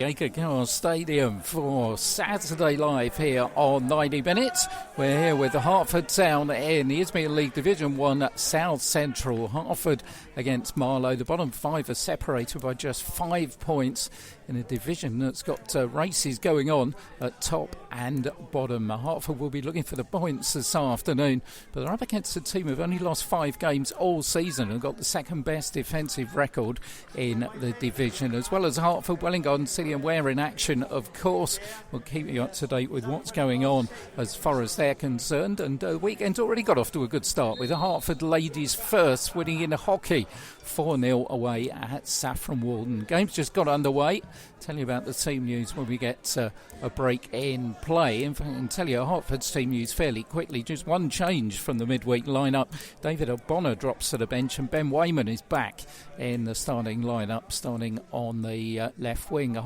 Car Stadium for Saturday Live here on 90 Minutes. We're here with the Hertford Town in the Isthmian League Division 1 South Central. Hertford against Marlow. The bottom five are separated by just 5 points in a division that's got races going on at top and bottom. Hertford will be looking for the points this afternoon, but they're up against a team who've only lost 5 games all season and got the second best defensive record in the division, as well as Hertford, Welwyn City and Ware in action, of course. We'll keep you up to date with what's going on as far as they're concerned. And the weekend's already got off to a good start with the Hertford ladies first winning in hockey 4-0 away at Saffron Walden. Game's just got underway. Tell you about the team news when we get a break in play. In fact, I can tell you Hertford's team news fairly quickly. Just one change from the midweek lineup. David O'Bonnor drops to the bench and Ben Wayman is back in the starting lineup, starting on the left wing.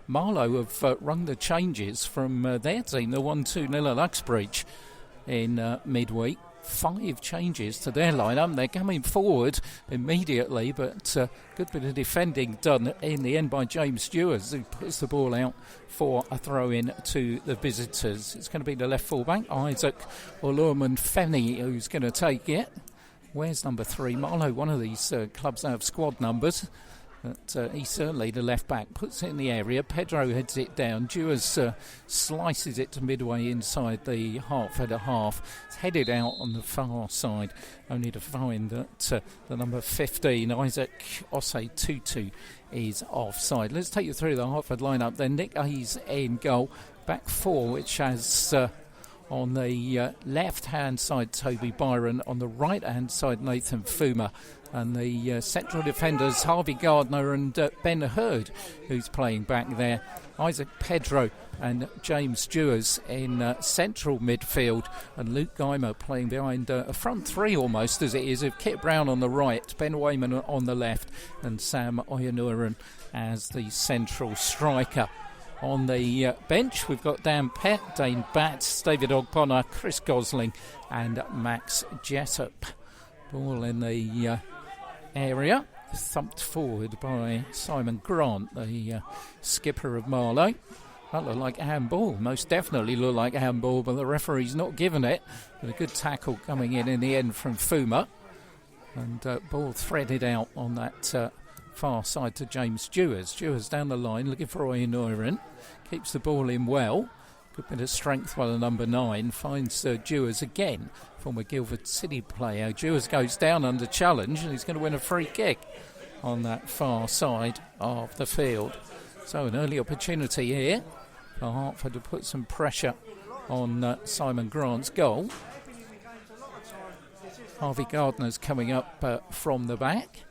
Marlow have rung the changes from their team. They won 2-0 at Uxbridge in midweek. 5 changes to their lineup. They're coming forward immediately, but good bit of defending done in the end by James Stewart, who puts the ball out for a throw-in to the visitors. It's going to be the left full-back, Isaac Olurman-Fenny, who's going to take it. Where's number 3? Marlow, one of these clubs that have squad numbers. But he's certainly the left back, puts it in the area. Pedro heads it down. Dewars slices it to midway inside the Hertford half. It's headed out on the far side, only to find that the number 15, Isaac Osei Tutu, is offside. Let's take you through the Hertford lineup then. Nick Hayes in goal. Back 4, which has on the left-hand side Toby Byron, on the right-hand side Nathan Fuma, and the central defenders Harvey Gardner and Ben Hurd, who's playing back there. Isaac Pedro and James Stewart in central midfield, and Luke Geimer playing behind a front 3 almost as it is, of Kit Brown on the right, Ben Wayman on the left, and Sam Oyanuran as the central striker. On the bench, we've got Dan Pett, Dane Batts, David Ogponna, Chris Gosling and Max Jessup. Ball in the area, thumped forward by Simon Grant, the skipper of Marlow. That looked like handball, most definitely looked like handball, but the referee's not given it. But a good tackle coming in the end from Fuma. And ball threaded out on that far side to James Stewart. Stewart's down the line looking for Oyanuran. Keeps the ball in well. Good bit of strength by the number 9. Finds Dewars again, former Guildford City player. Dewars goes down under challenge and he's going to win a free kick on that far side of the field. So an early opportunity here for Hertford to put some pressure on Simon Grant's goal. Harvey Gardner's coming up from the back.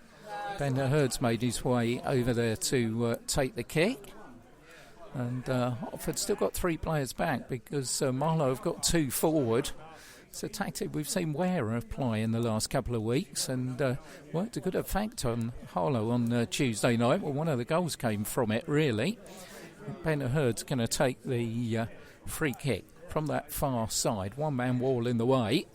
Ben Hurd's made his way over there to take the kick. And Hertford's still got 3 players back because Marlow have got 2 forward. It's a tactic we've seen Ware apply in the last couple of weeks and worked a good effect on Harlow on Tuesday night. Well, one of the goals came from it, really. Ben Hurd's going to take the free kick from that far side. One-man wall in the way.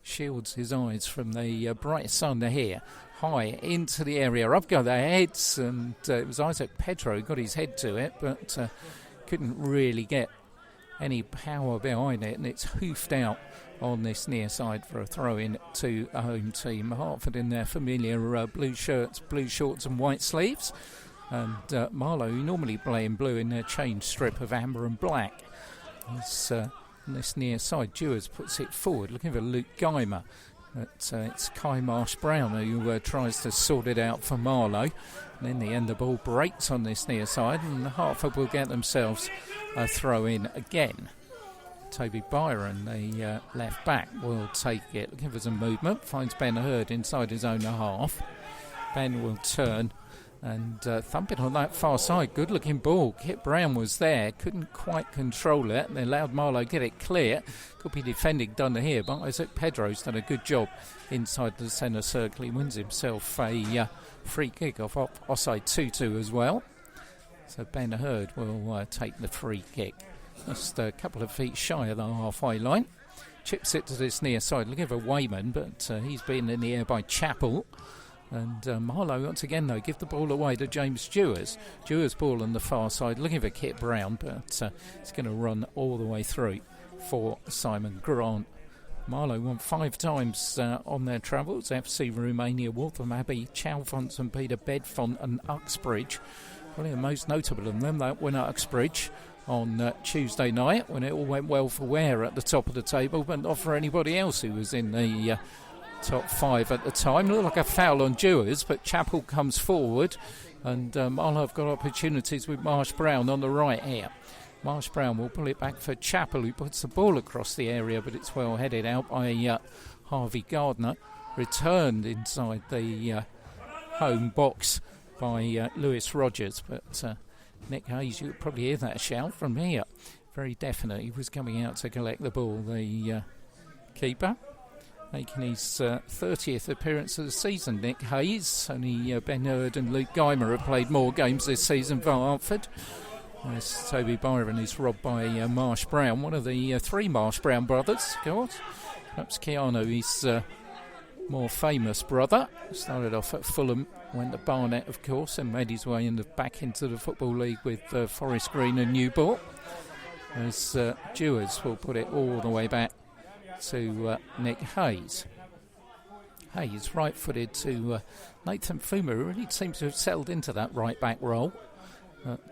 Shields his eyes from the bright sun here. High into the area, up go their heads, and it was Isaac Pedro who got his head to it, but couldn't really get any power behind it, and it's hoofed out on this near side for a throw-in to a home team. Hertford in their familiar blue shirts, blue shorts and white sleeves, and Marlow, who normally play in blue, in their change strip of amber and black. On this near side, Dewars puts it forward, looking for Luke Geimer. It's Kai Marsh-Brown who tries to sort it out for Marlow. And in the end, the ball breaks on this near side, and Hertford will get themselves a throw-in again. Toby Byron, the left back, will take it, looking for some movement. Finds Ben Hurd inside his own half. Ben will turn and thump it on that far side. Good looking ball. Kit Brown was there, couldn't quite control it. They allowed Marlow get it clear. Could be defending done here, but Isaac Pedro's done a good job inside the centre circle. He wins himself a free kick off Osei Tutu as well. So Ben Hurd will take the free kick. Just a couple of feet shy of the halfway line. Chips it to this near side, looking for Wayman, but he's been in the air by Chappell. And Marlow, once again, though, give the ball away to James Stewart. Stewart's ball on the far side, looking for Kit Brown, but it's going to run all the way through for Simon Grant. Marlow won 5 times on their travels. FC Romania, Waltham Abbey, Chalfont and Peter Bedfont and Uxbridge. Probably the most notable of them, that win at Uxbridge on Tuesday night, when it all went well for Ware at the top of the table, but not for anybody else who was in the top 5 at the time. Looked like a foul on Dewars, but Chappell comes forward, and Marlow have got opportunities with Marsh Brown on the right here. Marsh Brown will pull it back for Chappell, who puts the ball across the area, but it's well headed out by Harvey Gardner. Returned inside the home box by Lewis Rogers, but Nick Hayes, you could probably hear that shout from here. Very definite. He was coming out to collect the ball, the keeper. Making his 30th appearance of the season, Nick Hayes. Only Ben Hurd and Luke Geimer have played more games this season for Hertford. As Toby Byron is robbed by Marsh Brown, one of the 3 Marsh Brown brothers, of course. Perhaps Keanu, his more famous brother. Started off at Fulham, went to Barnet, of course, and made his way back into the Football League with Forest Green and Newport. As Dewars will put it all the way back to Nick Hayes. Hayes right-footed to Nathan Fuma, who really seems to have settled into that right-back role.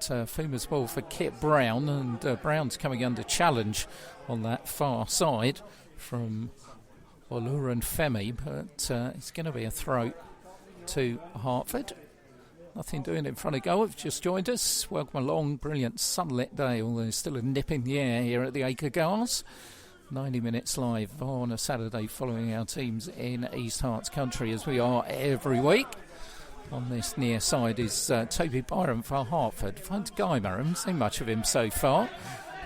Fuma's ball for Kit Brown, and Brown's coming under challenge on that far side from Oluran Femi, but it's going to be a throw to Hertford. Nothing doing in front of goal. Have just joined us. Welcome along. Brilliant sunlit day, although there's still a nip in the air here at the Acre Gars. 90 minutes live on a Saturday following our teams in East Herts country, as we are every week. On this near side is Toby Byron for Hertford. Finds Geimer. Haven't seen much of him so far.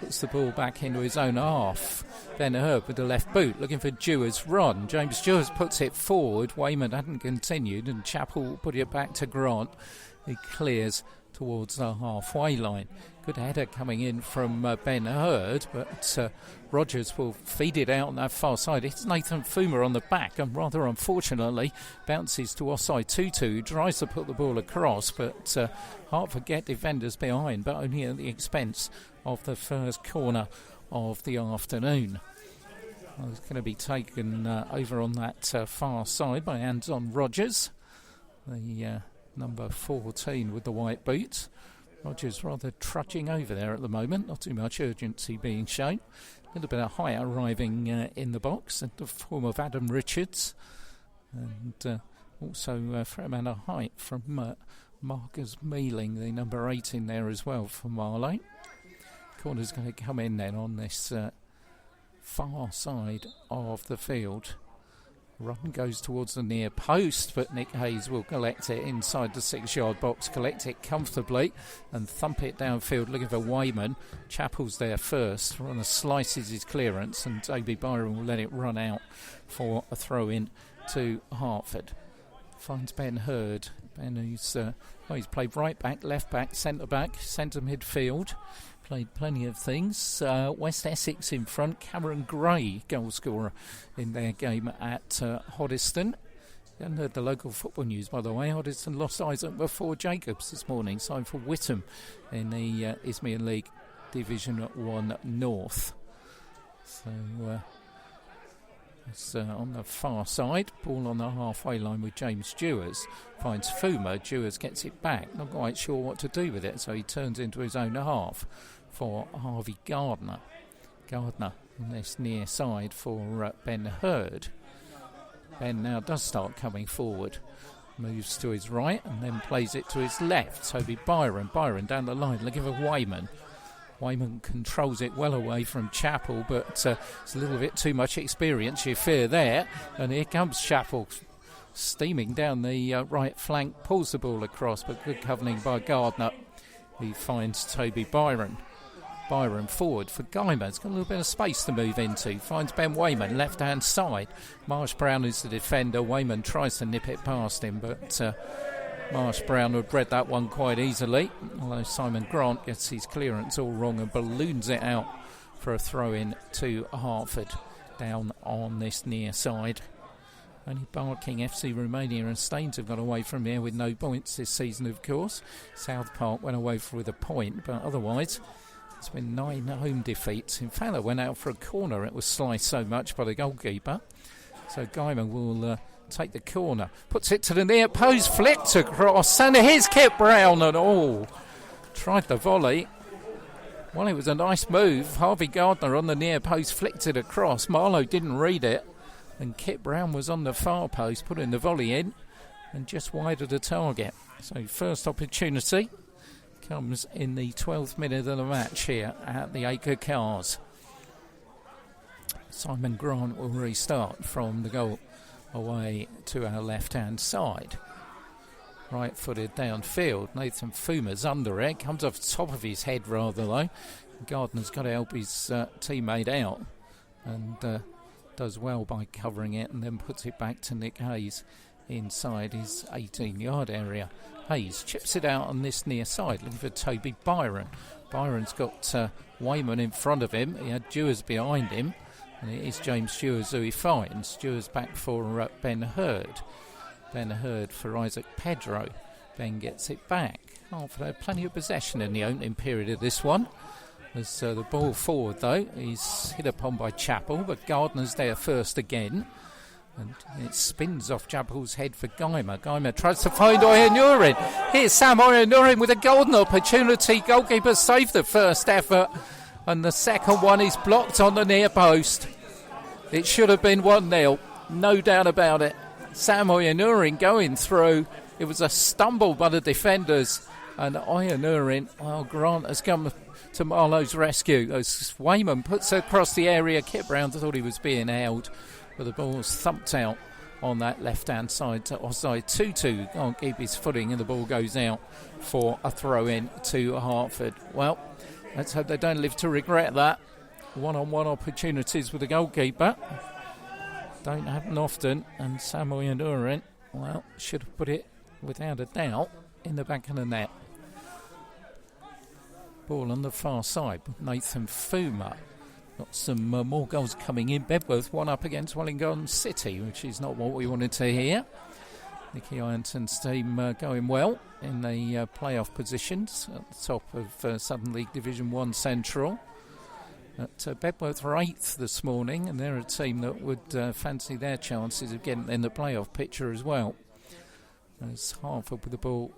Puts the ball back into his own half. Ben Hurd with the left boot, looking for Dewar's run. James Dewars puts it forward. Wayman hadn't continued, and Chappell put it back to Grant. He clears towards the halfway line. Good header coming in from Ben Hurd, but Rogers will feed it out on that far side. It's Nathan Fuma on the back, and rather unfortunately bounces to Osai Tutu, who tries to put the ball across, but Hertford get defenders behind, but only at the expense of the first corner of the afternoon. It's going to be taken over on that far side by Anton Rogers, the number 14 with the white boots. Rogers rather trudging over there at the moment, not too much urgency being shown. A little bit of height arriving in the box in the form of Adam Richards, and also a fair amount of height from Marcus Mealing, the number 8 in there as well for Marlow. Corner's going to come in then on this far side of the field. Run goes towards the near post, but Nick Hayes will collect it inside the 6-yard box, collect it comfortably and thump it downfield looking for Wayman. Chappell's there first. Runner slices his clearance, and Toby Byron will let it run out for a throw-in to Hertford. Finds Ben Hurd. Ben, who's he's played right back, left back, centre midfield. Played plenty of things. West Essex in front. Cameron Gray, goal scorer in their game at Hoddesdon. You haven't heard the local football news, by the way. Hoddesdon lost Isaac before Jacobs this morning, signed for Whittam in the Isthmian League Division 1 North. So it's on the far side. Ball on the halfway line with James Dewars. Finds Fuma. Dewars gets it back. Not quite sure what to do with it, so he turns into his own half for Harvey Gardner. Gardner on this near side for Ben Hurd. Ben now does start coming forward. Moves to his right and then plays it to his left. Toby Byron. Byron down the line looking for Wayman. Wayman controls it well away from Chappell, but it's a little bit too much experience, you fear there. And here comes Chappell, steaming down the right flank, pulls the ball across, but good covering by Gardner. He finds Toby Byron. Byron forward for Geimer. He's got a little bit of space to move into. Finds Ben Wayman, left-hand side. Marsh Brown is the defender. Wayman tries to nip it past him, but Marsh Brown would read that one quite easily, although Simon Grant gets his clearance all wrong and balloons it out for a throw-in to Hertford down on this near side. Only Barking, FC Romania and Staines have got away from here with no points this season, of course. South Park went away with a point, but otherwise it's been 9 home defeats. In fact, they went out for a corner. It was sliced so much by the goalkeeper. So Guyman will take the corner. Puts it to the near post, flicked across, and here's Kit Brown and all. Tried the volley. Well, it was a nice move. Harvey Gardner on the near post flicked it across. Marlow didn't read it. And Kit Brown was on the far post, putting the volley in and just wide of the target. So first opportunity comes in the 12th minute of the match here at the Acre Cars. Simon Grant will restart from the goal away to our left-hand side. Right-footed downfield. Nathan Fuma's under it. Comes off the top of his head rather though. Gardner's got to help his teammate out. And does well by covering it and then puts it back to Nick Hayes inside his 18-yard area. Hayes chips it out on this near side, looking for Toby Byron. Byron's got Wayman in front of him. He had Dewars behind him, and it is James Dewars who he finds. Dewars back for Ben Hurd. Ben Hurd for Isaac Pedro. Ben gets it back. Hertford had plenty of possession in the opening period of this one. There's the ball forward though. He's hit upon by Chappell, but Gardner's there first again. And it spins off Chappell's head for Guymer. Guymer tries to find Oyanurin. Here's Sam Oyanurin with a golden opportunity. Goalkeeper saved the first effort. And the second one is blocked on the near post. It should have been 1-0. No doubt about it. Sam Oyanurin going through. It was a stumble by the defenders. And Oyanurin, well, Grant has come to Marlow's rescue as Wayman puts it across the area. Kit Brown thought he was being held, but the ball was thumped out on that left-hand side to offside. 2-2 can't keep his footing and the ball goes out for a throw-in to Hertford. Well, let's hope they don't live to regret that. One-on-one opportunities with the goalkeeper don't happen often, and Samuel Oyanurin, well, should have put it without a doubt in the back of the net. Ball on the far side. Nathan Fuma. Got some more goals coming in. Bedworth 1 up against Wellington City, which is not what we wanted to hear. Nicky Ironton's team going well in the playoff positions at the top of Southern League Division 1 Central. Bedworth are 8th this morning, and they're a team that would fancy their chances of getting in the playoff picture as well. As Hertford with the ball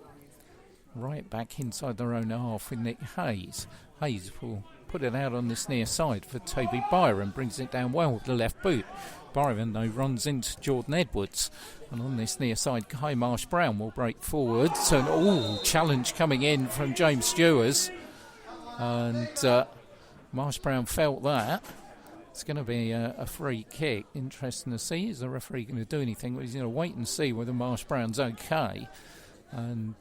right back inside their own half with Nick Hayes. Hayes will put it out on this near side for Toby Byron. Brings it down well with the left boot. Byron, though, runs into Jordan Edwards. And on this near side, Kai Marsh-Brown will break forwards. And, challenge coming in from James Stewart. And Marsh-Brown felt that. It's going to be a free kick. Interesting to see. Is the referee going to do anything? Well, he's going to wait and see whether Marsh-Brown's okay. And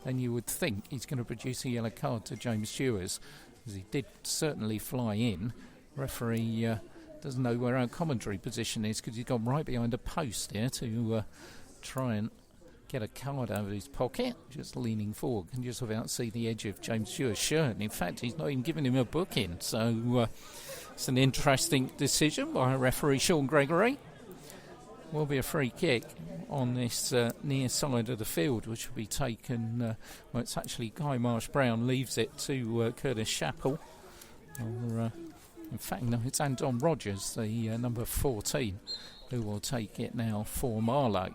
then you would think he's going to produce a yellow card to James Stewart, as he did certainly fly in. Referee doesn't know where our commentary position is because he's gone right behind a post here to try and get a card out of his pocket, just leaning forward. Can just about see the edge of James Stewart's shirt. And in fact, he's not even giving him a booking. So it's an interesting decision by referee Sean Gregory. Will be a free kick on this near side of the field, which will be taken. It's actually Guy Marsh-Brown leaves it to Curtis Chappell. In fact, no, it's Anton Rogers, the number 14, who will take it now for Marlow.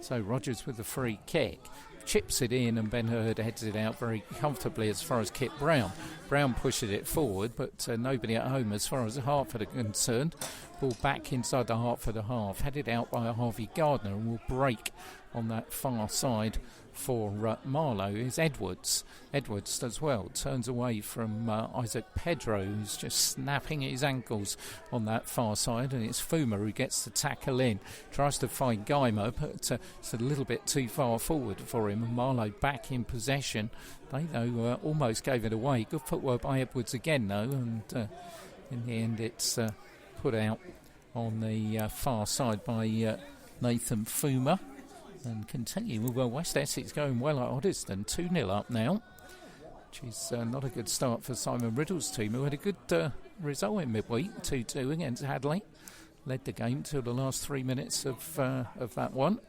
So Rogers with the free kick. Chips it in and Ben Hurd heads it out very comfortably as far as Kit Brown. Brown pushes it forward, but nobody at home as far as Hertford are concerned. Ball back inside the Hertford half, headed out by Harvey Gardner, and will break on that far side for Marlow is Edwards. Edwards does well, turns away from Isaac Pedro, who's just snapping at his ankles on that far side, and it's Fuma who gets the tackle in, tries to find Guymer, but it's a little bit too far forward for him, and Marlow back in possession. They, though, almost gave it away. Good footwork by Edwards again, though, and in the end it's put out on the far side by Nathan Fuma. And continue with West Essex going well at Oddiston, 2-0 up now, which is not a good start for Simon Riddle's team, who had a good result in midweek, 2-2 against Hadley. led the game till the last 3 minutes of that one.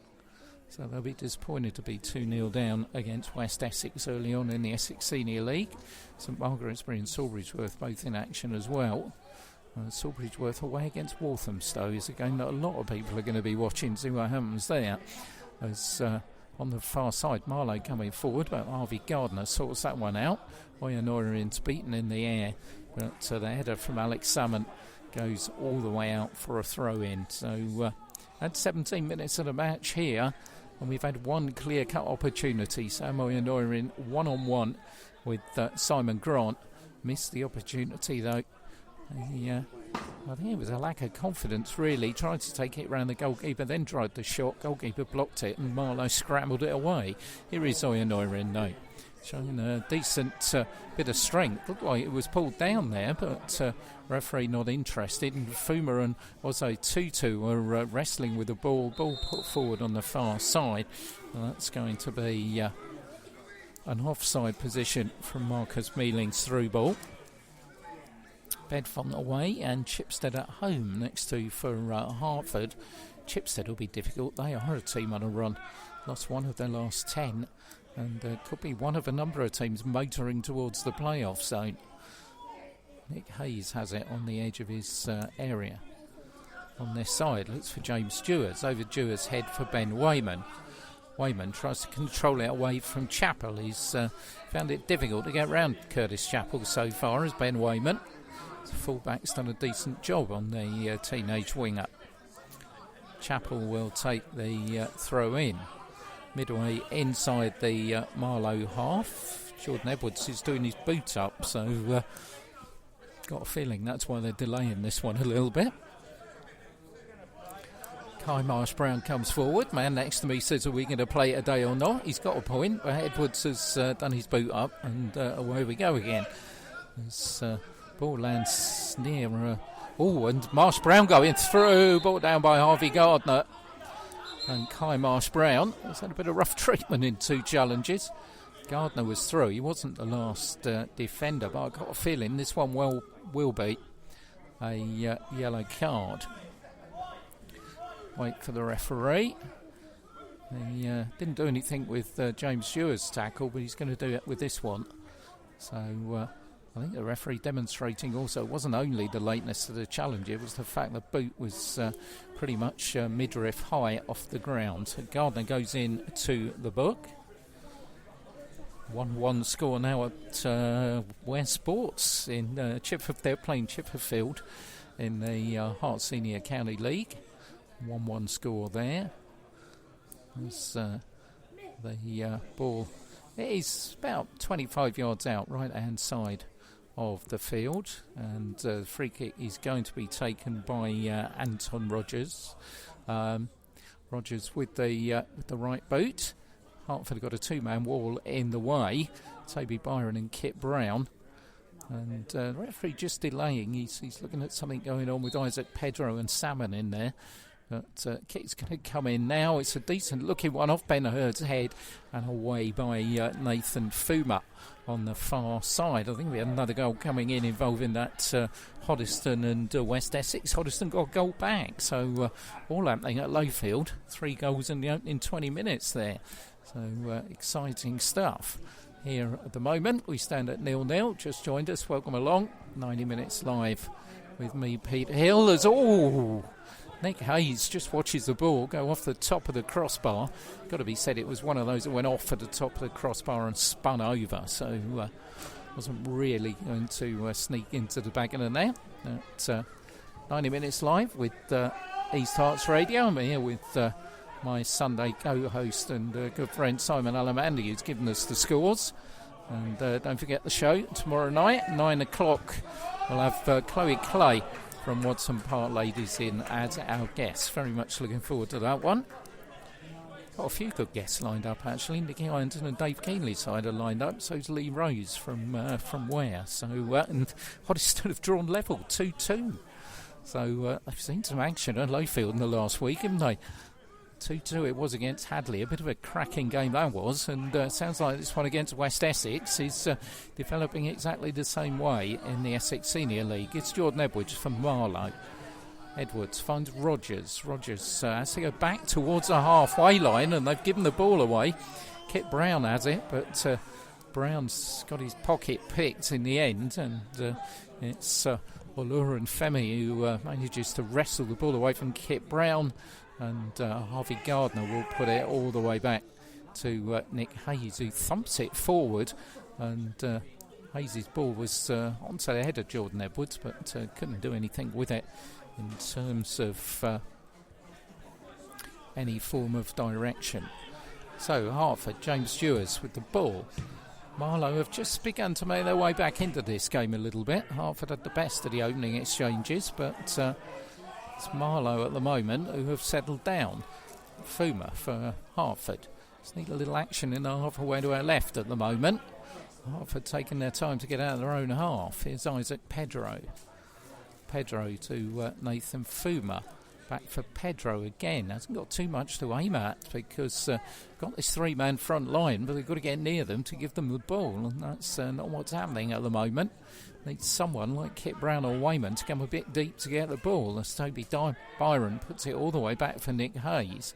So they'll be disappointed to be 2-0 down against West Essex early on in the Essex Senior League. St Margaret's-Bury and Sawbridgeworth both in action as well. Sawbridgeworth away against Walthamstow is a game that a lot of people are going to be watching, see what happens there. As on the far side, Marlow coming forward, but Harvey Gardner sorts that one out. Oyanorin's beaten in the air, but the header from Alex Salmon goes all the way out for a throw-in. So at 17 minutes of the match here, and we've had one clear-cut opportunity. Sam Oyanorin one-on-one with Simon Grant. Missed the opportunity though. I think it was a lack of confidence really. Tried to take it around the goalkeeper, then tried the shot. Goalkeeper blocked it and Marlow scrambled it away. Here is Oyanorin though, showing a decent bit of strength. Looked like it was pulled down there, but referee not interested. And Fuma and Ozo Tutu were wrestling with the ball put forward on the far side. And that's going to be an offside position from Marcus Mealing's through ball. Bedfont away and Chipstead at home next to for Hertford. Chipstead will be difficult. They are a team on a run. Lost one of their last 10 and could be one of a number of teams motoring towards the playoff zone. Nick Hayes has it on the edge of his area. On this side, looks for James Stewart. Over Stewart's head for Ben Wayman. Wayman tries to control it away from Chappell. He's found it difficult to get round Curtis Chappell so far as Ben Wayman. The fullback's done a decent job on the teenage winger. Chappell will take the throw in. Midway inside the Marlow half. Jordan Edwards is doing his boots up, so got a feeling that's why they're delaying this one a little bit. Kai Marsh-Brown comes forward. Man next to me says, are we going to play it a day or not? He's got a point, but Edwards has done his boot up and away we go again. As ball lands near and Marsh-Brown going through, ball down by Harvey Gardner. And Kai Marsh-Brown has had a bit of rough treatment in 2 challenges. Gardner was through. He wasn't the last defender, but I've got a feeling this one will be a yellow card. Wait for the referee. He didn't do anything with James Stewart's tackle, but he's going to do it with this one. So I think the referee demonstrating also it wasn't only the lateness of the challenge, it was the fact the boot was pretty much midriff high off the ground. So Gardner goes in to the book. 1-1 score now at West Sports in Chipperfield. They're playing Chipperfield in the Hart Senior County League. 1-1 score there. As the ball is about 25 yards out, right hand side of the field, and the free kick is going to be taken by Anton Rogers. Rogers with the right boot. Hertford got a 2-man wall in the way. Toby Byron and Kit Brown. And the referee just delaying. He's looking at something going on with Isaac Pedro and Salmon in there. But Kit's going to come in now. It's a decent looking one off Ben Hurd's head and away by Nathan Fuma on the far side. I think we had another goal coming in involving that Hoddesdon and West Essex. Hoddesdon got a goal back. So all happening at Lowfield. 3 goals in the opening 20 minutes there. So exciting stuff. Here at the moment, we stand at 0-0. Just joined us. Welcome along. 90 minutes live with me, Pete Hill. As Nick Hayes just watches the ball go off the top of the crossbar. Got to be said, it was one of those that went off at the top of the crossbar and spun over. So wasn't really going to sneak into the back of the net. At 90 minutes live with East Herts Radio. I'm here with my Sunday co-host and good friend Simon Alamandy, who's given us the scores. And don't forget the show tomorrow night, 9 o'clock. We'll have Chloe Clay from Watson Park Ladies in as our guest. Very much looking forward to that one. Got a few good guests lined up actually. Nicky Ironton and Dave Keenley's side are lined up. So's Lee Rose from Ware. So and Hoddesdon have drawn level 2-2. So they've seen some action at Lowfield in the last week, haven't they? 2-2 it was against Hadley. A bit of a cracking game that was, and sounds like this one against West Essex is developing exactly the same way in the Essex Senior League. It's Jordan Edwards from Marlow. Edwards finds Rogers. Rogers has to go back towards the halfway line, and they've given the ball away. Kit Brown has it, but Brown's got his pocket picked in the end, and it's Olurin Femi who manages to wrestle the ball away from Kit Brown, and Harvey Gardner will put it all the way back to Nick Hayes, who thumps it forward, and Hayes' ball was onto the head of Jordan Edwards, but couldn't do anything with it in terms of any form of direction. So Hertford, James Stewart with the ball. Marlow have just begun to make their way back into this game a little bit. Hertford had the best of the opening exchanges, but it's Marlow at the moment who have settled down. Fuma for Hertford. Just need a little action in the halfway to our left at the moment. Hertford taking their time to get out of their own half. Here's Isaac Pedro. Pedro to Nathan Fuma. Back for Pedro again. Hasn't got too much to aim at because got this three-man front line, but they've got to get near them to give them the ball, and that's not what's happening at the moment. Needs someone like Kit Brown or Wayman to come a bit deep to get the ball as Toby Byron puts it all the way back for Nick Hayes.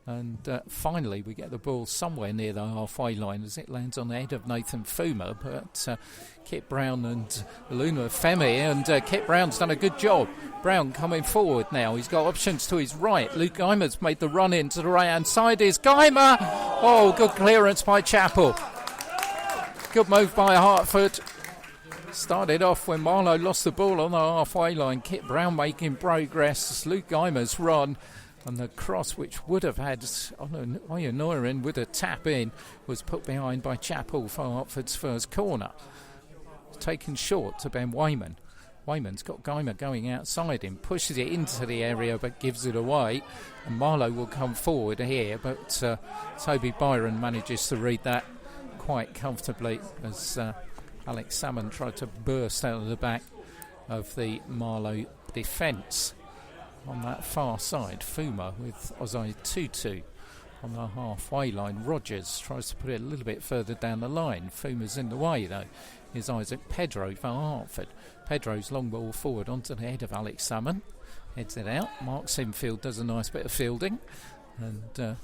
And finally we get the ball somewhere near the halfway line as it lands on the head of Nathan Fuma, but Kit Brown and Luna Femi, and Kit Brown's done a good job. Brown coming forward now, he's got options to his right. Luke Guymer's made the run in to the right hand side. Is Guymer! Oh, good clearance by Chappell. Good move by Hertford. Started off when Marlow lost the ball on the halfway line. Kit Brown making progress. Luke Guymer's run, and the cross, which would have had Oyenorin with a tap in, was put behind by Chappell for Hertford's first corner. Taken short to Ben Wayman. Wayman's got Guymer going outside him, pushes it into the area but gives it away, and Marlow will come forward here, but Toby Byron manages to read that quite comfortably as Alex Salmon tried to burst out of the back of the Marlow defence. On that far side, Fuma with Ozai Tutu on the halfway line. Rogers tries to put it a little bit further down the line. Fuma's in the way though. Here's Isaac Pedro for Hertford. Pedro's long ball forward onto the head of Alex Salmon. Heads it out. Mark Simfield does a nice bit of fielding, and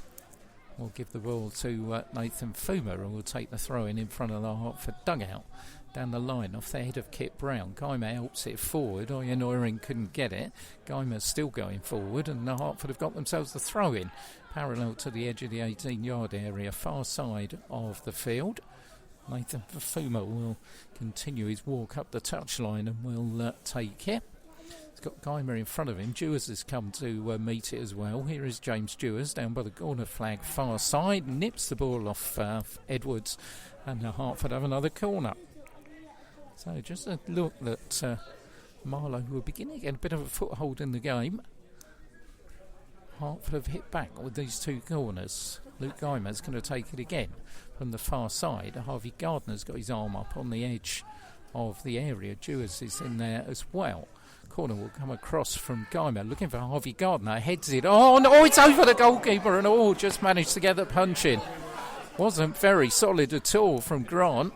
we'll give the ball to Nathan Fuma, who will take the throw in front of the Hertford dugout. Down the line off the head of Kit Brown. Guymer helps it forward. Oyenorin couldn't get it. Guymer's still going forward, and the Hertford have got themselves the throw in parallel to the edge of the 18-yard area, far side of the field. Nathan Fuma will continue his walk up the touchline and will take it. He's got Guymer in front of him. Dewars has come to meet it as well. Here is James Dewars down by the corner flag, far side. Nips the ball off Edwards, and the Hertford have another corner. So just a look that Marlow, who are beginning to get a bit of a foothold in the game. Hertford have hit back with these two corners. Luke Guymer's going to take it again from the far side. Harvey Gardner's got his arm up on the edge of the area. Dewars is in there as well. Corner will come across from Guymer, looking for Harvey Gardner. Heads it on. Oh, it's over the goalkeeper, and just managed to get the punch in. Wasn't very solid at all from Grant,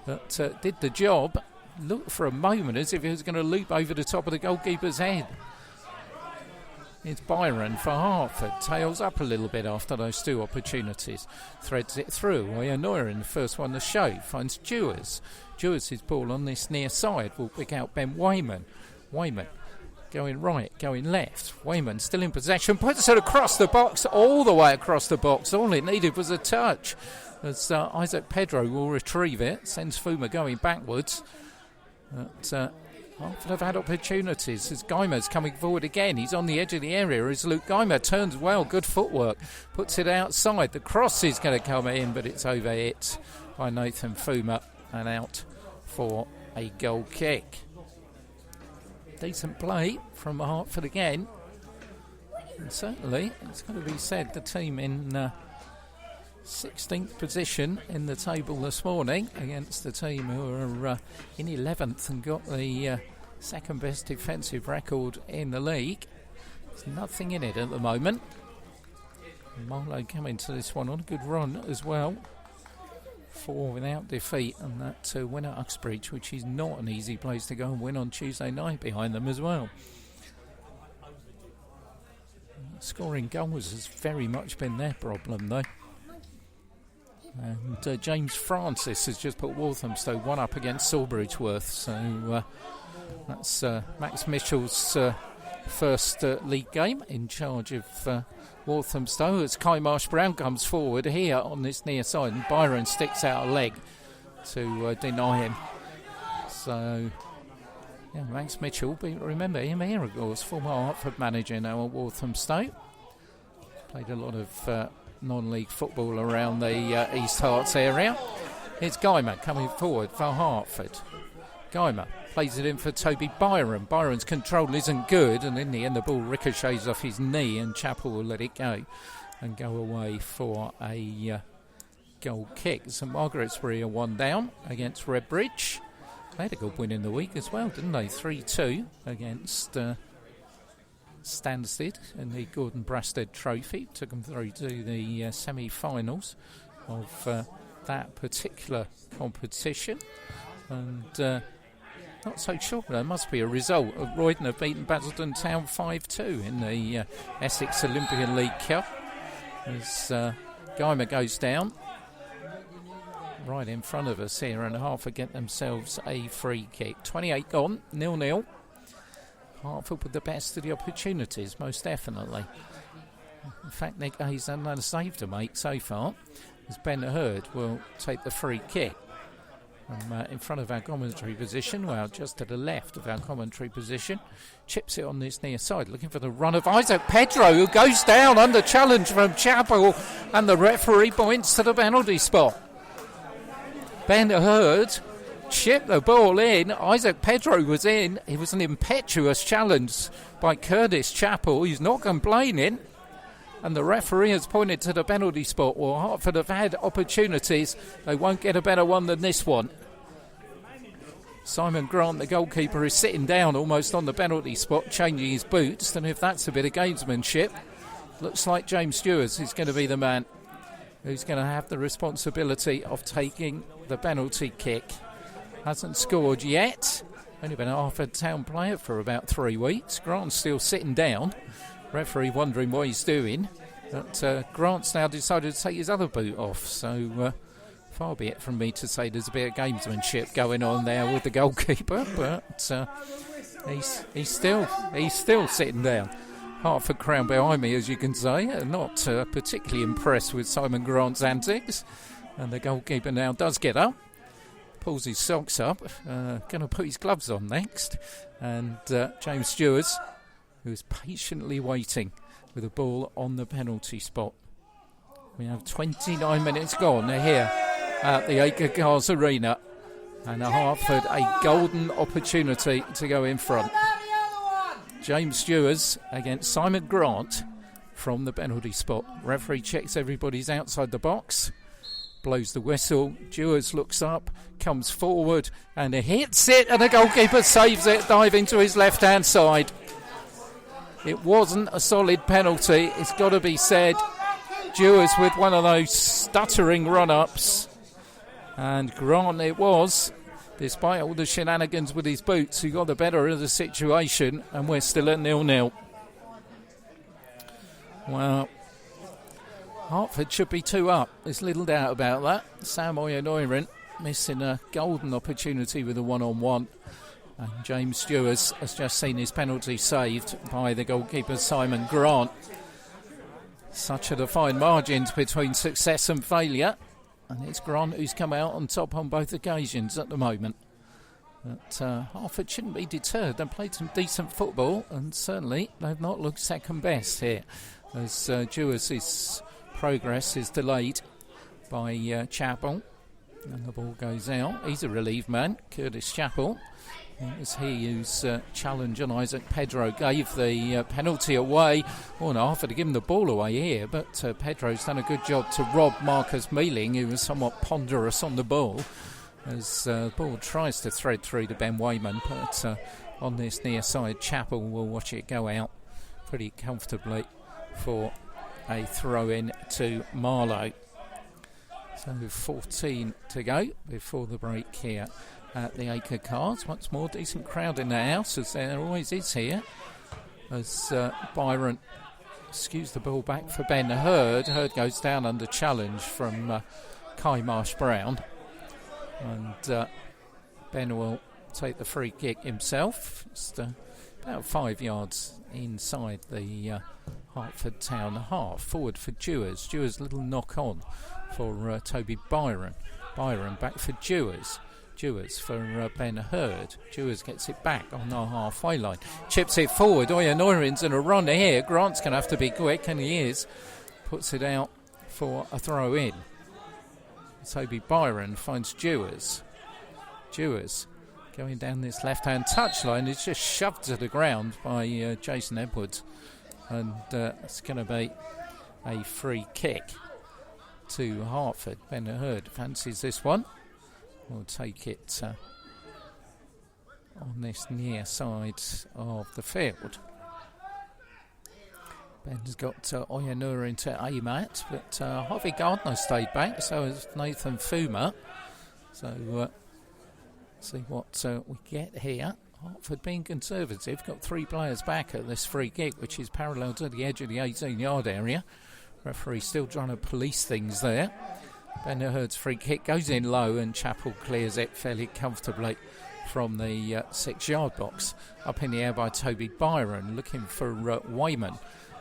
but did the job. Looked for a moment as if he was going to loop over the top of the goalkeeper's head. It's Byron for Hertford. Tails up a little bit after those two opportunities. Threads it through. Oyenorin, the first one to show, finds Dewars. Dewars' ball on this near side will pick out Ben Wayman. Wayman going right, going left. Wayman still in possession, puts it across the box, all the way across the box. All it needed was a touch. As Isaac Pedro will retrieve it, sends Fuma going backwards. But Hertford have had opportunities as Guymer's coming forward again. He's on the edge of the area as Luke Guymer turns well, good footwork, puts it outside. The cross is going to come in, but it's over hit by Nathan Fuma and out for a goal kick. Decent play from Hertford again. And certainly, it's got to be said, the team in 16th position in the table this morning against the team who are in 11th and got the second best defensive record in the league. There's nothing in it at the moment. Marlow coming to this one on a good run as well. 4 without defeat, and that win at Uxbridge, which is not an easy place to go and win on Tuesday night behind them as well. Scoring goals has very much been their problem, though. And James Francis has just put Walthamstow 1 up against Sawbridgeworth. So that's Max Mitchell's first league game in charge of Walthamstow. As Kai Marsh-Brown comes forward here on this near side, and Byron sticks out a leg to deny him. So, yeah, Max Mitchell, remember him here, of course, former Hertford manager now at Walthamstow. Played a lot of non-league football around the East Herts area. It's Guymer coming forward for Hertford. Guymer plays it in for Toby Byron. Byron's control isn't good, and in the end the ball ricochets off his knee, and Chappell will let it go and go away for a goal kick. St Margaret's-Bury are 1 down against Redbridge. They had a good win in the week as well, didn't they? 3-2 against Stansted in the Gordon Brasted Trophy. Took them through to the semi-finals of that particular competition. And not so sure, there must be a result. Roydon have beaten Basildon Town 5-2 in the Essex Olympian League Cup. As Guymer goes down right in front of us here, and Hertford get themselves a free kick. 28 gone, 0-0. Hertford with the best of the opportunities, most definitely. In fact, Nick Hayes hasn't had a save to make so far, as Ben Hurd will take the free kick from in front of our commentary position, well, just to the left of our commentary position. Chips it on this near side, looking for the run of Isaac Pedro, who goes down under challenge from Chappell, and the referee points to the penalty spot. Ben Hurd chipped the ball in. Isaac Pedro was in. It was an impetuous challenge by Curtis Chappell. He's not complaining. And the referee has pointed to the penalty spot. Well, Hertford have had opportunities. They won't get a better one than this one. Simon Grant, the goalkeeper, is sitting down almost on the penalty spot, changing his boots. And if that's a bit of gamesmanship, looks like James Stewart is going to be the man who's going to have the responsibility of taking the penalty kick. Hasn't scored yet. Only been a Hertford Town player for about 3 weeks. Grant's still sitting down. Referee wondering what he's doing. But Grant's now decided to take his other boot off. So far be it from me to say there's a bit of gamesmanship going on there with the goalkeeper. But he's still sitting down. Hertford crowd behind me, as you can say. Not particularly impressed with Simon Grant's antics. And the goalkeeper now does get up. Pulls his socks up, going to put his gloves on next, and James Stewart, who's patiently waiting with the ball on the penalty spot. We have 29 minutes gone here at the Acre Cars Arena, and Hertford a golden opportunity to go in front. James Stewart against Simon Grant from the penalty spot. Referee checks everybody's outside the box. Blows the whistle. Dewars looks up, comes forward, and hits it, and the goalkeeper saves it, diving to his left-hand side. It wasn't a solid penalty, it's got to be said. Dewars with one of those stuttering run-ups, and Grant it was, despite all the shenanigans with his boots, who got the better of the situation, and we're still at 0-0. Well, Hertford should be 2 up. There's little doubt about that. Sam Oyenoirin missing a golden opportunity with a one-on-one. And James Stewart has just seen his penalty saved by the goalkeeper Simon Grant. Such are the fine margins between success and failure. And it's Grant who's come out on top on both occasions at the moment. But Hertford shouldn't be deterred. They've played some decent football, and certainly they've not looked second best here, as Stewart's progress is delayed by Chappell, and the ball goes out. He's a relieved man, Curtis Chappell. It was he whose challenge on Isaac Pedro gave the penalty away. Oh, no, Hertford to give him the ball away here, but Pedro's done a good job to rob Marcus Mealing, who was somewhat ponderous on the ball, as the ball tries to thread through to Ben Wayman, but on this near side, Chappell will watch it go out pretty comfortably for a throw-in to Marlow. So 14 to go before the break here at the Acre Cards. Once more, decent crowd in the house, as there always is here, as Byron skews the ball back for Ben Hurd. Hurd goes down under challenge from Kai Marsh-Brown. And Ben will take the free kick himself. Just about 5 yards inside the Hertford Town half. Forward for Dewars. Dewars' little knock on for Toby Byron. Byron back for Dewars. Dewars for Ben Hurd. Dewars gets it back on the halfway line. Chips it forward. Oyenorin's in a run here. Grant's going to have to be quick, and he is. Puts it out for a throw in. Toby Byron finds Dewars. Dewars going down this left-hand touchline. It's just shoved to the ground by Jason Edwards. And it's going to be a free kick to Hertford. Ben Hurd fancies this one. We'll take it on this near side of the field. Ben's got Oyenorin to aim at, but Harvey Gardner stayed back, so has Nathan Fuma. So see what we get here. Hertford being conservative, got 3 players back at this free kick, which is parallel to the edge of the 18-yard area. Referee still trying to police things there. Ben Hurd's free kick goes in low, and Chappell clears it fairly comfortably from the 6-yard box. Up in the air by Toby Byron, looking for Wayman.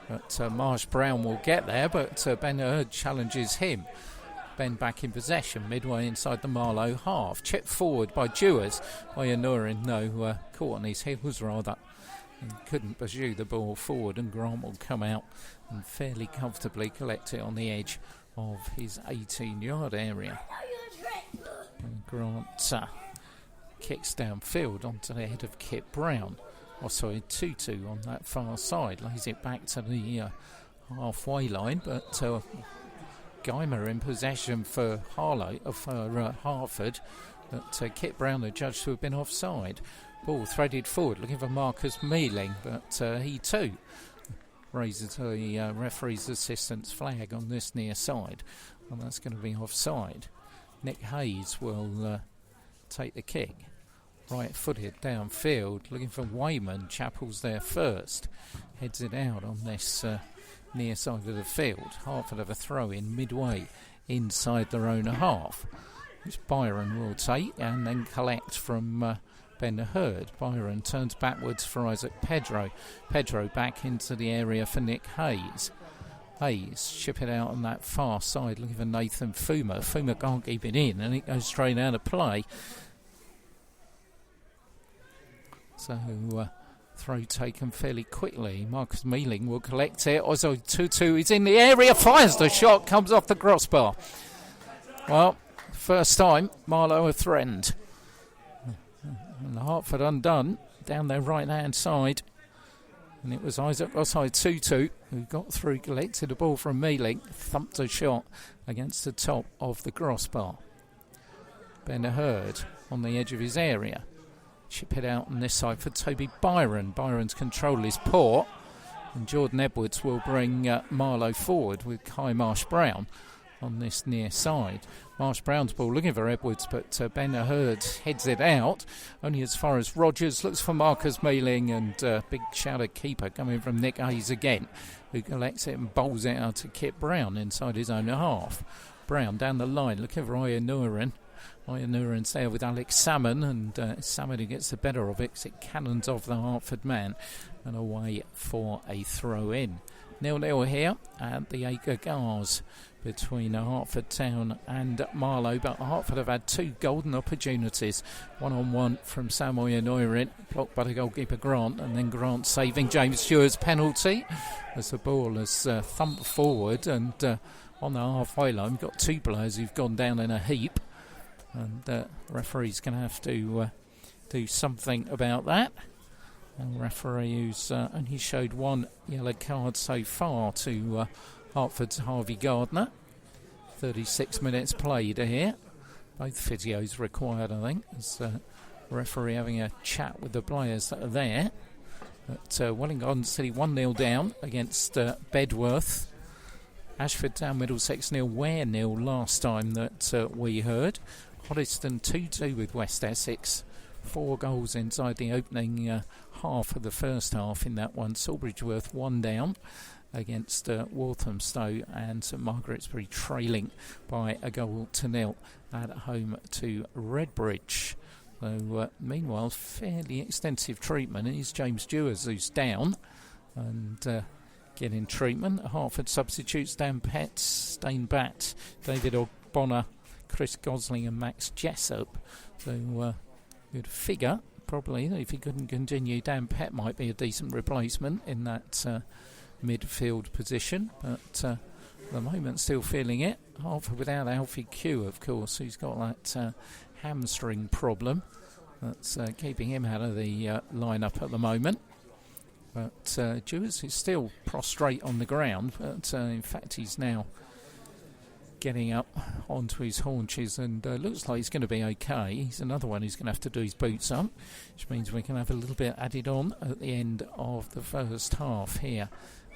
But Marsh-Brown will get there, but Ben Hurd challenges him. Ben back in possession, midway inside the Marlow half. Chipped forward by Dewars. Oyenorin, caught on his heels rather, and couldn't pursue the ball forward, and Grant will come out and fairly comfortably collect it on the edge of his 18-yard area. And Grant kicks downfield onto the head of Kit Brown. Also a 2-2 on that far side. Lays it back to the halfway line, but Geimer in possession for Hertford, but Kit Brown adjudged to have been offside. Ball threaded forward, looking for Marcus Mealing, but he too raises a referee's assistant's flag on this near side, and that's going to be offside. Nick Hayes will take the kick. Right-footed downfield, looking for Wayman. Chappell's there first. Heads it out on this near side of the field. Hertford have a throw in midway inside their own half, which Byron will take and then collect from Ben Hurd. Byron turns backwards for Isaac Pedro. Pedro back into the area for Nick Hayes. Hayes chip it out on that far side, looking for Nathan Fuma. Fuma can't keep it in, and it goes straight out of play. So throw taken fairly quickly. Marcus Mealing will collect it. Also 2-2, he's in the area, fires the shot, comes off the crossbar. Well, first time Marlow are threatened. And Hertford undone down their right hand side. And it was Isaac Rosside 2-2 who got through, collected the ball from Mealing, thumped a shot against the top of the crossbar. Ben Hurd on the edge of his area. Chip it out on this side for Toby Byron. Byron's control is poor, and Jordan Edwards will bring Marlow forward with Kai Marsh-Brown on this near side. Marsh-Brown's ball looking for Edwards, but Ben Hurd heads it out only as far as Rogers. Looks for Marcus Mealing, and big shadow keeper coming from Nick Hayes again, who collects it and bowls it out to Kit Brown inside his own half. Brown down the line looking for Oyenorin. Oyenorin's there with Alex Salmon, and Salmon who gets the better of it because it cannons off the Hertford man and away for a throw-in. 0-0 here at the Acre Gars between Hertford Town and Marlow, but Hertford have had 2 golden opportunities. One-on-one from Sam Oyenorin, blocked by the goalkeeper Grant, and then Grant saving James Stewart's penalty as the ball has thumped forward, and on the halfway line we've got 2 players who've gone down in a heap. And the referee's going to have to do something about that. And the referee who's only showed 1 yellow card so far to Hertford's Harvey Gardner. 36 minutes played here. Both physios required, I think. As the referee having a chat with the players that are there. But Welling Garden City 1-0 down against Bedworth. Ashford Town Middlesex 0, Ware 0 last time that we heard. Hoddesdon 2-2 with West Essex. 4 goals inside the opening half of the first half in that one. Sawbridgeworth 1 down against Walthamstow, and St Margaret's-Bury trailing by a 1-0 at home to Redbridge. So meanwhile, fairly extensive treatment is James Dewars, who's down and getting treatment. Hertford substitutes: Dan Pett, Stain Batt, David O'Bonner, Chris Gosling and Max Jessup. So good figure. Probably, if he couldn't continue, Dan Pett might be a decent replacement in that midfield position. But at the moment, still feeling it. Hertford without Alfie Q, of course, who's got that hamstring problem. That's keeping him out of the lineup at the moment. But Dewars is still prostrate on the ground, but in fact he's now getting up onto his haunches and looks like he's going to be okay. He's another one who's going to have to do his boots up, which means we can have a little bit added on at the end of the first half here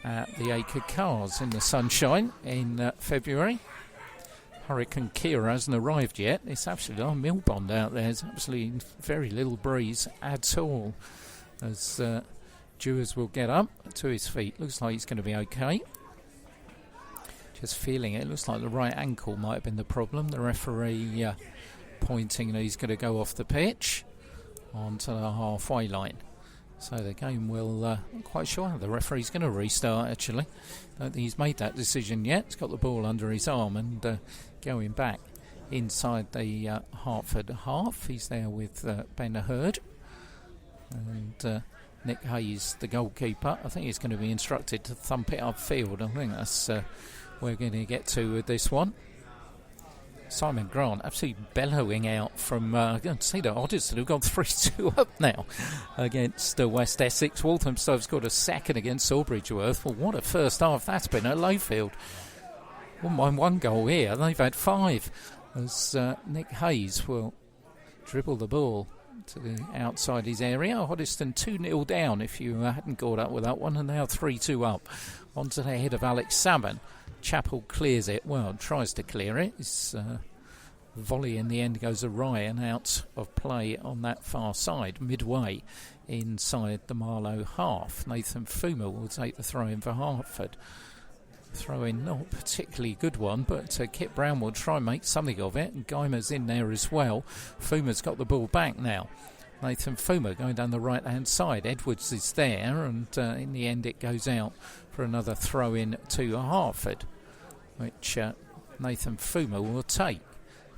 at the Acre Cars in the sunshine in February. Hurricane Kira hasn't arrived yet. It's absolutely on Millbond out there. There's absolutely very little breeze at all as Dewars will get up to his feet. Looks like he's going to be okay. Just feeling it. Looks like the right ankle might have been the problem. The referee pointing that he's going to go off the pitch onto the halfway line. So the game will, I'm quite sure the referee's going to restart actually. Don't think he's made that decision yet. He's got the ball under his arm and going back inside the Hertford half. He's there with Ben Hurd and Nick Hayes, the goalkeeper. I think he's going to be instructed to thump it upfield. I think that's we're going to get to with this one. Simon Grant absolutely bellowing out from I can see the Oddiston who've gone 3-2 up now against West Essex. Walthamstow got a second against Sawbridgeworth. Well, what a first half that's been at Lowfield. Wouldn't mind one goal here. They've had 5 as Nick Hayes will dribble the ball to the outside his area. Hoddesdon 2-0 down if you hadn't got up with that one, and now 3-2 up onto the head of Alex Salmon. Chappell clears it, well, tries to clear it. His volley in the end goes awry and out of play on that far side, midway inside the Marlow half. Nathan Fuma will take the throw in for Hertford. Throw in, not particularly good one, but Kit Brown will try and make something of it, and Guymer's in there as well. Fuma's got the ball back now. Nathan Fuma going down the right hand side. Edwards is there, and in the end it goes out for another throw in to Hertford, which Nathan Fuma will take.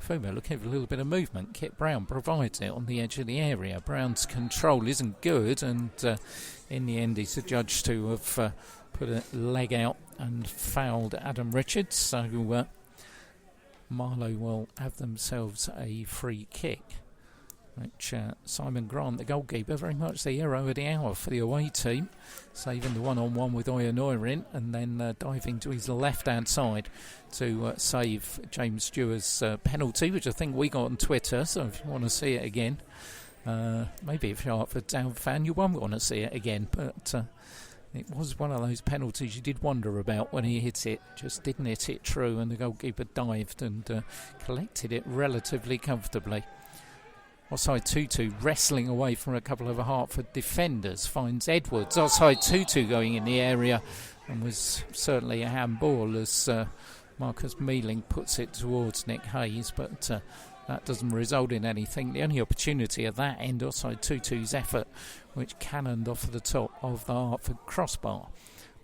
Fuma looking for a little bit of movement. Kit Brown provides it on the edge of the area. Brown's control isn't good, and in the end he's adjudged to have put a leg out and fouled Adam Richards, so Marlow will have themselves a free kick, which Simon Grant, the goalkeeper, very much the hero of the hour for the away team, saving the one-on-one with Oyenoirin and then diving to his left-hand side to save James Stewart's penalty, which I think we got on Twitter, so if you want to see it again, maybe if you're a Hertford Town fan you won't want to see it again, but it was one of those penalties you did wonder about when he hit it. Just didn't hit it true, and the goalkeeper dived and collected it relatively comfortably. Offside Tutu wrestling away from a couple of Hertford defenders, finds Edwards. Offside Tutu going in the area, and was certainly a handball as Marcus Mealing puts it towards Nick Hayes, but that doesn't result in anything. The only opportunity at that end, offside Tutu's effort, which cannoned off the top of the Hertford crossbar.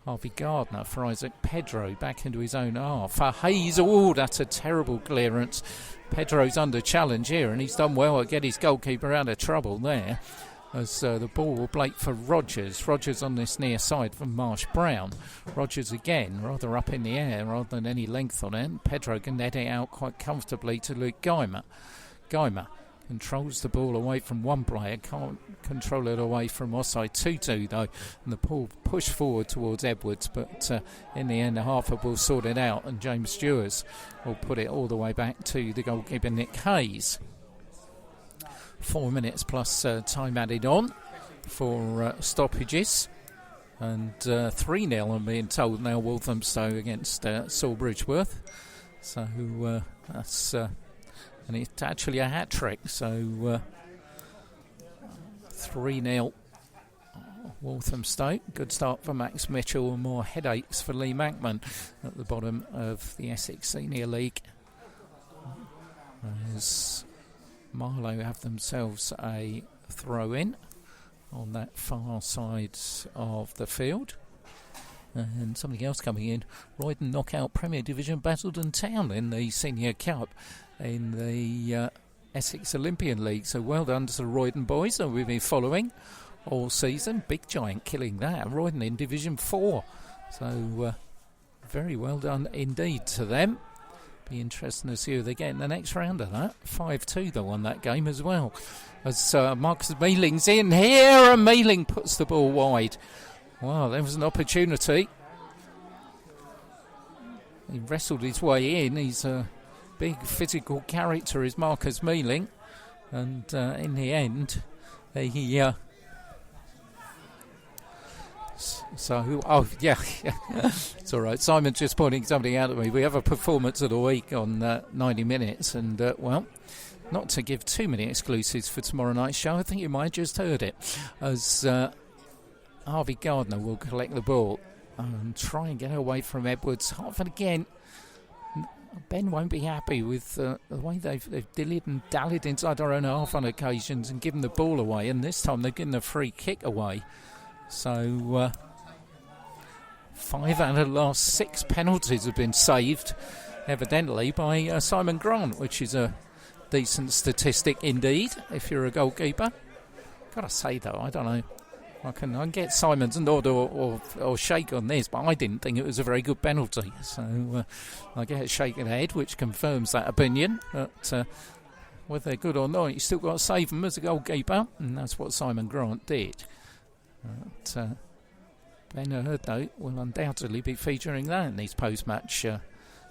Harvey Gardner for Isaac Pedro back into his own half. For Hayes, that's a terrible clearance. Pedro's under challenge here, and he's done well to get his goalkeeper out of trouble there. As the ball will break for Rogers. Rogers on this near side from Marsh Brown. Rogers again, rather up in the air rather than any length on it. Pedro can net it out quite comfortably to Luke Guymer. Guymer controls the ball away from one player, can't control it away from Osai Tutu though, and the ball pushed forward towards Edwards, but in the end the Hertford will sort it out, and James Stewarts will put it all the way back to the goalkeeper Nick Hayes. 4 minutes plus time added on for stoppages, and 3-0 I'm being told now, Walthamstow against Sawbridgeworth, so that's and it's actually a hat trick, so 3-0 Walthamstow. Good start for Max Mitchell and more headaches for Lee Mackman at the bottom of the Essex Senior League. As Marlow have themselves a throw-in on that far side of the field. And something else coming in. Roydon knockout Premier Division Basildon Town in the Senior Cup in the Essex Olympian League. So well done to the Roydon boys that we've been following all season. Big Giant killing that. Roydon in Division 4. So very well done indeed to them. Be interesting to see who they get in the next round of that. 5-2 they won that game as well. As Marcus Mealing's in here, and Mealing puts the ball wide. Wow, there was an opportunity. He wrestled his way in. He's a big physical character, is Marcus Mealing. And in the end, he... it's all right. Simon's just pointing something out at me. We have a performance of the week on 90 Minutes. And, not to give too many exclusives for tomorrow night's show, I think you might have just heard it. As... Harvey Gardner will collect the ball and try and get away from Edwards. Hertford again. Ben won't be happy with the way they've dillied and dallied inside their own half on occasions and given the ball away. And this time they've given a free kick away. So 5 out of the last 6 penalties have been saved, evidently, by Simon Grant, which is a decent statistic indeed if you're a goalkeeper. Gotta say though, I don't know. I can get Simon's nod or shake on this, but I didn't think it was a very good penalty. So I get a shake of the head, which confirms that opinion. But whether they're good or not, you still got to save them as a goalkeeper, and that's what Simon Grant did. But Ben Hurd, though, will undoubtedly be featuring that in these post-match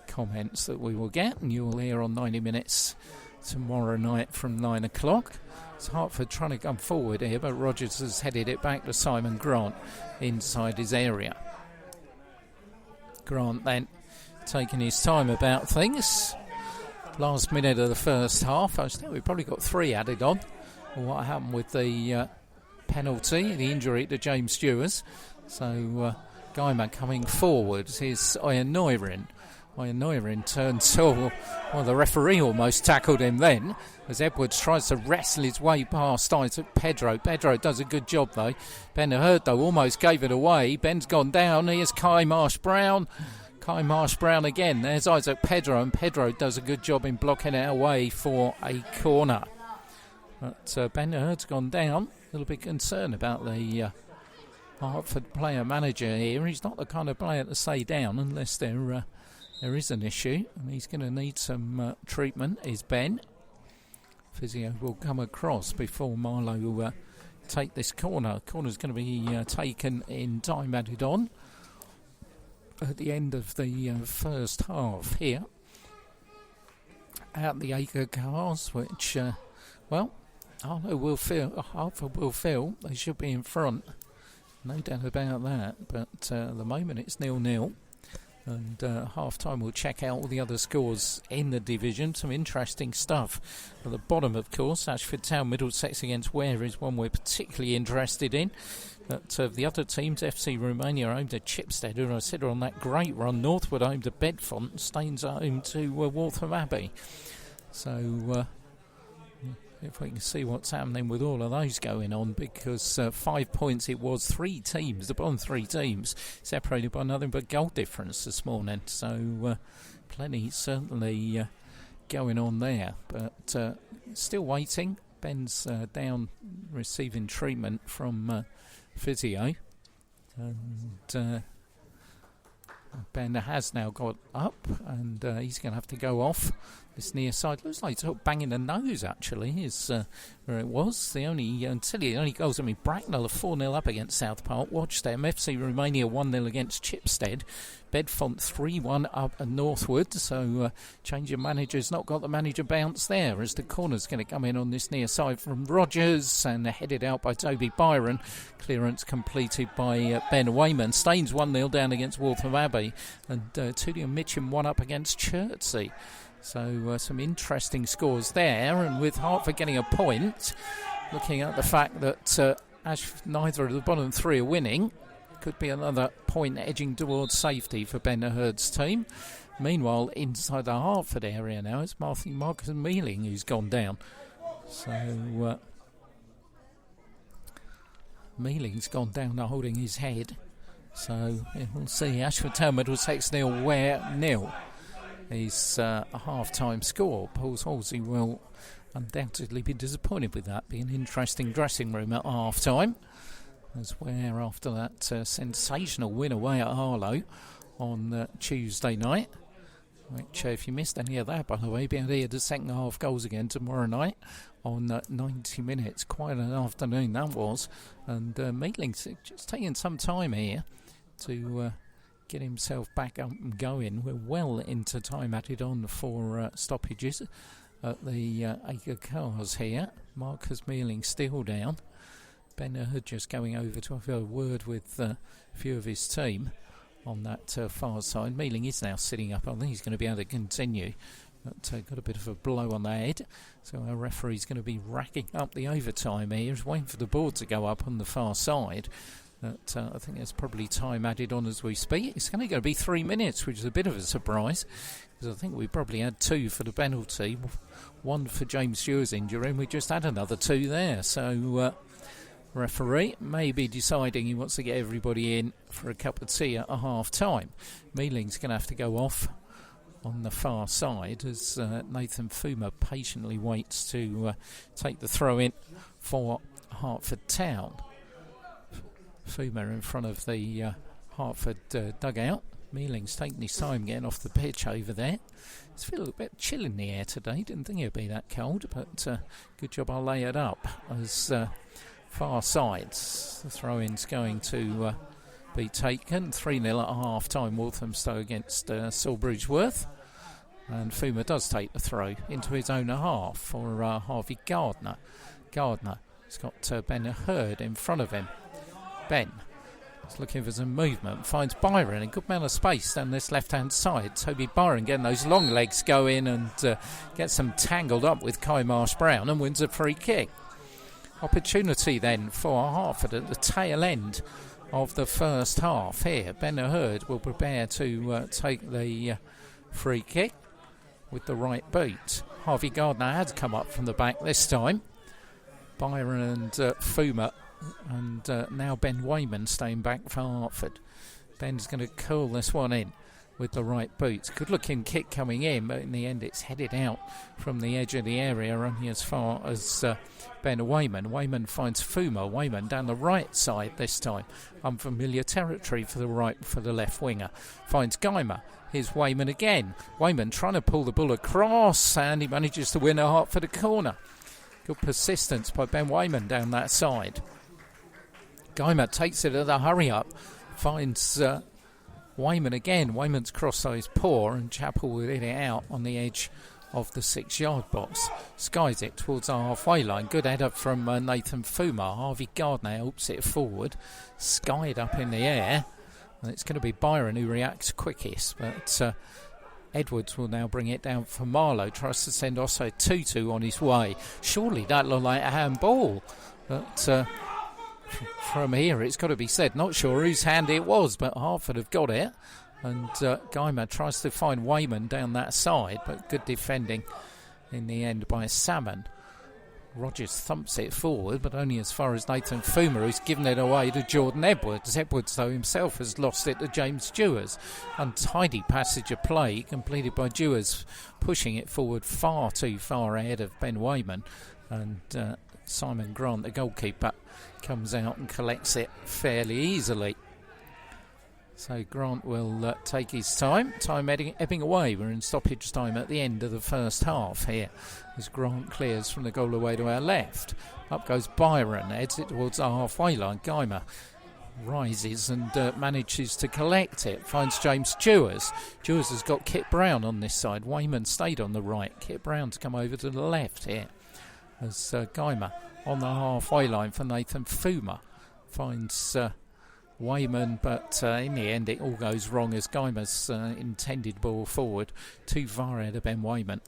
comments that we will get, and you will hear on 90 Minutes tomorrow night from 9 o'clock. It's Hertford trying to come forward here, but Rogers has headed it back to Simon Grant inside his area. Grant then taking his time about things. Last minute of the first half. I think we've probably got 3 added on. What happened with the penalty, the injury to James Stewart. So Guyman coming forward is Ian Noirin. Ian Noirin turned to, well, the referee almost tackled him then, as Edwards tries to wrestle his way past Isaac Pedro. Pedro does a good job though. Ben Hurd though almost gave it away. Ben's gone down. Here's Kai Marsh-Brown. Kai Marsh-Brown again. There's Isaac Pedro, and Pedro does a good job in blocking it away for a corner. But Ben Hurd's gone down. A little bit concerned about the Hertford player manager here. He's not the kind of player to stay down unless there is an issue, and he's going to need some treatment, is Ben. Physio will come across before Marlow take this corner. Corner's going to be taken in time added on at the end of the first half here at the Acre Cars, which, Hertford will feel they should be in front. No doubt about that, but at the moment it's 0-0. And half-time we'll check out all the other scores in the division. Some interesting stuff. At the bottom, of course, Ashford Town Middlesex against Ware is one we're particularly interested in. But the other teams, FC Romania home to Chipstead, who I said are on that great run. Northwood home to Bedfont, Staines home to Waltham Abbey. So if we can see what's happening with all of those going on, because 5 points it was, 3 teams, the bottom 3 teams, separated by nothing but goal difference this morning. So plenty certainly going on there, but still waiting. Ben's down receiving treatment from physio, and Ben has now got up, and he's going to have to go off this near side. Looks like he's banging the nose, actually, is where it was. The only goals, Bracknell are 4-0 up against South Park. Watch them. FC Romania 1-0 against Chipstead. Bedfont 3-1 up at Northwood. So change of manager's not got the manager bounce there, as the corner's going to come in on this near side from Rogers and headed out by Toby Byron. Clearance completed by Ben Wayman. Staines 1-0 down against Waltham Abbey, and Tudor Mitcham 1 up against Chertsey. So some interesting scores there, and with Hertford getting a point, looking at the fact that neither of the bottom three are winning. Could be another point edging towards safety for Ben Hurd's team. Meanwhile, inside the Hertford area now, it's Marcus Mealing who's gone down. So Mealing's gone down holding his head. So we'll see. Ashford Town Middlesex 0, Ware 0 is a half-time score. Paul Halsey will undoubtedly be disappointed with that. Be an interesting dressing room at half-time. As Ware, after that sensational win away at Marlow on Tuesday night, which if you missed any of that, by the way, you'll be able to hear the second half goals again tomorrow night on 90 minutes. Quite an afternoon that was. And Mealing's just taking some time here to get himself back up and going. We're well into time added on for stoppages at the Acre Cars here. Marcus Mealing still down. Ben Hurd just going over to have a word with a few of his team on that far side. Mealing is now sitting up. I think he's going to be able to continue. But got a bit of a blow on the head. So our referee's going to be racking up the overtime here. He's waiting for the board to go up on the far side. But I think there's probably time added on as we speak. It's only going to be 3 minutes, which is a bit of a surprise. Because I think we probably had 2 for the penalty. 1 for James Stewart's injury. And we just had another 2 there. So referee may be deciding he wants to get everybody in for a cup of tea at a half-time. Mealing's going to have to go off on the far side as Nathan Fuma patiently waits to take the throw in for Hertford Town. Fuma in front of the Hertford dugout. Mealing's taking his time getting off the pitch over there. It's feeling a bit chill in the air today. Didn't think it'd be that cold, but good job I'll lay it up as far sides. The throw-in's going to be taken. 3-0 at half-time, Walthamstow against Sawbridgeworth. And Fuma does take the throw into his own half for Harvey Gardner. Gardner has got Ben Hurd in front of him. Ben is looking for some movement, finds Byron in a good amount of space down this left-hand side. Toby Byron getting those long legs going and gets them tangled up with Kai Marsh-Brown and wins a free kick. Opportunity then for Hertford at the tail end of the first half here. Ben Hurd will prepare to take the free kick with the right boot. Harvey Gardner has come up from the back this time. Byron and Fuma and now Ben Wayman staying back for Hertford. Ben's going to curl this one in with the right boot. Good looking kick coming in, but in the end it's headed out from the edge of the area only as far as Ben Wayman. Wayman finds Fuma. Wayman down the right side this time. Unfamiliar territory for the left winger. Finds Guymer. Here's Wayman again. Wayman trying to pull the ball across and he manages to win a Hertford corner. Good persistence by Ben Wayman down that side. Guymer takes it at the hurry up. Finds Wayman again. Wayman's cross so he's poor and Chappell will hit it out on the edge of the 6-yard box. Skies it towards our halfway line. Good header from Nathan Fuma. Harvey Gardner helps it forward. Skied up in the air. And it's going to be Byron who reacts quickest. But Edwards will now bring it down for Marlow. Tries to send Osso Tutu on his way. Surely that looked like a handball. But from here it's got to be said. Not sure whose hand it was, but Hertford have got it. And Guymer tries to find Wayman down that side, but good defending in the end by Salmon. Rogers thumps it forward, but only as far as Nathan Fuma, who's given it away to Jordan Edwards. Edwards, though, himself has lost it to James Dewars. Untidy passage of play completed by Dewars, pushing it forward far too far ahead of Ben Wayman. And Simon Grant, the goalkeeper, comes out and collects it fairly easily. So Grant will take his time ebbing away. We're in stoppage time at the end of the first half here as Grant clears from the goal away to our left. Up goes Byron, heads it towards our halfway line. Guymer rises and manages to collect it, finds James Dewars. Dewars has got Kit Brown on this side. Wayman stayed on the right. Kit Brown to come over to the left here as Guymer on the halfway line for Nathan Fuma finds Wayman, but in the end it all goes wrong as Guymer's intended ball forward too far ahead of Ben Wayman,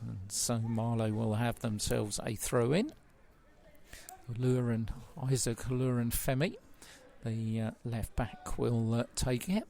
and so Marlow will have themselves a throw in. Isaac Femi. The left back will take it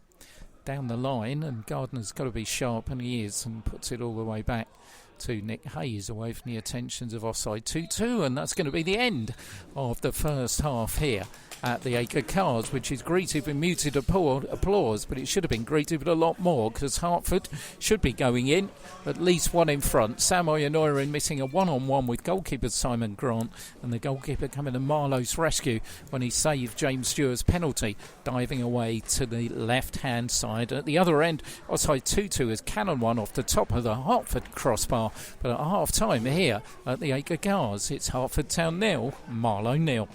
down the line, and Gardner's got to be sharp, and he is, and puts it all the way back to Nick Hayes away from the attentions of offside 2-2, and that's going to be the end of the first half here at the Acre Cars, which is greeted with muted applause, but it should have been greeted with a lot more, because Hertford should be going in at least one in front. Sam Oyenoirin missing a one-on-one with goalkeeper Simon Grant, and the goalkeeper coming to Marlow's rescue when he saved James Stewart's penalty, diving away to the left-hand side. At the other end, offside 2-2 as Cannon won off the top of the Hertford crossbar. But at half-time here at the Acre Cars, it's Hertford Town 0, Marlow 0.